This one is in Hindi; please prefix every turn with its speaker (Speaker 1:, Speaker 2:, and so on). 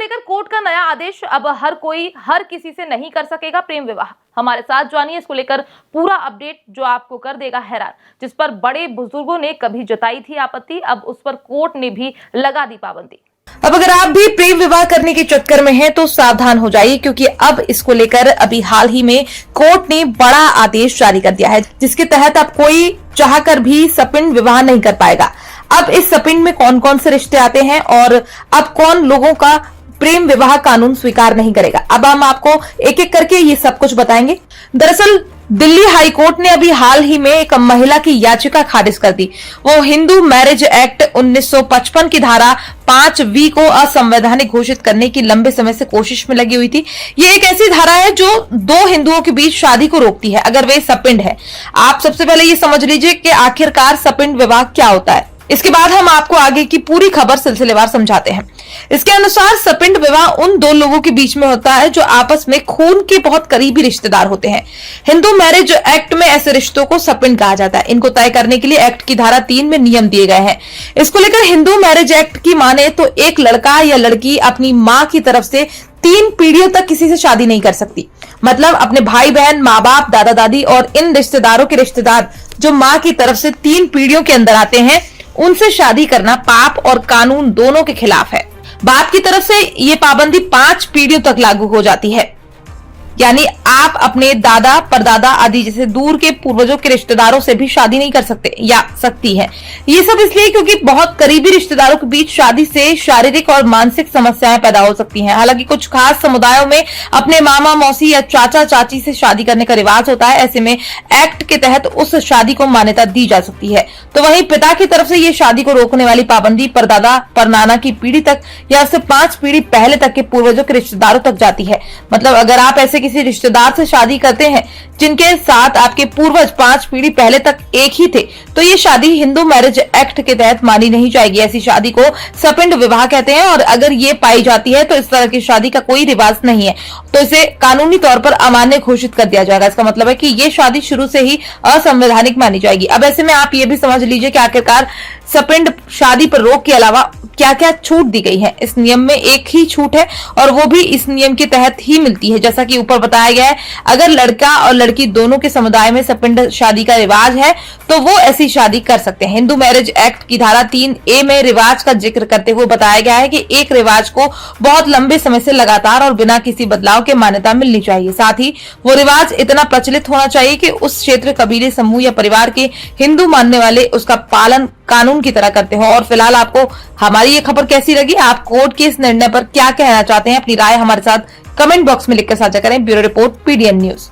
Speaker 1: लेकर कोर्ट का नया आदेश, अब हर कोई हर किसी से नहीं कर सकेगा प्रेम विवाह। हमारे साथ जानिए इसको लेकर पूरा अपडेट जो आपको कर देगा हैरान, जिस पर बड़े बुजुर्गों ने कभी जताई थी आपत्ति, अब उस पर कोर्ट ने भी लगा दी पाबंदी।
Speaker 2: अब अगर आप भी प्रेम विवाह करने के चक्कर में हैं तो सावधान हो जाइए, क्योंकि अब इसको लेकर अभी हाल ही में कोर्ट ने बड़ा आदेश जारी कर दिया है, जिसके तहत अब कोई चाहकर भी सपिंड विवाह नहीं कर पाएगा। अब इस सपिंड में कौन कौन से रिश्ते आते हैं और अब कौन लोगों का प्रेम विवाह कानून स्वीकार नहीं करेगा, अब हम आपको एक एक करके ये सब कुछ बताएंगे। दरअसल दिल्ली हाई कोर्ट ने अभी हाल ही में एक महिला की याचिका खारिज कर दी। वो हिंदू मैरिज एक्ट 1955 की धारा 5V को असंवैधानिक घोषित करने की लंबे समय से कोशिश में लगी हुई थी। ये एक ऐसी धारा है जो दो हिंदुओं के बीच शादी को रोकती है अगर वे सपिंड है। आप सबसे पहले ये समझ लीजिए कि आखिरकार सपिंड विवाह क्या होता है, इसके बाद हम आपको आगे की पूरी खबर सिलसिलेवार समझाते हैं। इसके अनुसार सपिंड विवाह उन दो लोगों के बीच में होता है जो आपस में खून के बहुत करीबी रिश्तेदार होते हैं। हिंदू मैरिज एक्ट में ऐसे रिश्तों को सपिंड कहा जाता है। इनको तय करने के लिए एक्ट की धारा 3 में नियम दिए गए हैं। इसको लेकर हिंदू मैरिज एक्ट की माने तो एक लड़का या लड़की अपनी माँ की तरफ से 3 पीढ़ियों तक किसी से शादी नहीं कर सकती। मतलब अपने भाई बहन, माँ बाप, दादा दादी और इन रिश्तेदारों के रिश्तेदार जो माँ की तरफ से 3 पीढ़ियों के अंदर आते हैं, उनसे शादी करना पाप और कानून दोनों के खिलाफ है। बाप की तरफ से ये पाबंदी 5 पीढ़ियों तक लागू हो जाती है, यानी आप अपने दादा, परदादा आदि जैसे दूर के पूर्वजों के रिश्तेदारों से भी शादी नहीं कर सकते या सकती है। ये सब इसलिए क्योंकि बहुत करीबी रिश्तेदारों के बीच शादी से शारीरिक और मानसिक समस्याएं पैदा हो सकती हैं। हालांकि कुछ खास समुदायों में अपने मामा, मौसी या चाचा, चाची से शादी करने का रिवाज होता है। ऐसे में एक्ट के तहत उस शादी को मान्यता दी जा सकती है। तो वहीं पिता की तरफ से ये शादी को रोकने वाली पाबंदी परदादा, परनाना की पीढ़ी तक या उससे 5 पीढ़ी पहले तक के पूर्वजों के रिश्तेदारों तक जाती है। मतलब अगर आप ऐसे किसी रिश्तेदार से शादी करते हैं जिनके साथ आपके पूर्वज 5 पीढ़ी पहले तक एक ही थे, तो ये शादी हिंदू मैरिज एक्ट के तहत मानी नहीं जाएगी। ऐसी शादी को सपिंड विवाह कहते हैं और अगर ये पाई जाती है तो इस तरह की शादी का कोई रिवाज नहीं है, तो इसे कानूनी तौर पर अमान्य घोषित कर दिया जाएगा। इसका मतलब है कि ये शादी शुरू से ही असंवैधानिक मानी जाएगी। अब ऐसे में आप ये भी समझ लीजिए कि आखिरकार सपिंड शादी पर रोक के अलावा क्या क्या छूट दी गई है। इस नियम में एक ही छूट है और वो भी इस नियम के तहत ही मिलती है। जैसा कि ऊपर बताया गया है, अगर लड़का और लड़की दोनों के समुदाय में सपिंड शादी का रिवाज है तो वो ऐसी शादी कर सकते हैं। हिंदू मैरिज एक्ट की धारा 3A में रिवाज का जिक्र करते हुए बताया गया है कि एक रिवाज को बहुत लंबे समय से लगातार और बिना किसी बदलाव के मान्यता मिलनी चाहिए। साथ ही वो रिवाज इतना प्रचलित होना चाहिए कि उस क्षेत्र, कबीले, समूह या परिवार के हिंदू मानने वाले उसका पालन कानून की तरह करते हो। और फिलहाल आपको हमारी ये खबर कैसी लगी, आप कोर्ट के इस निर्णय पर क्या कहना चाहते हैं, अपनी राय हमारे साथ कमेंट बॉक्स में लिखकर साझा करें। Bureau report, PDN news.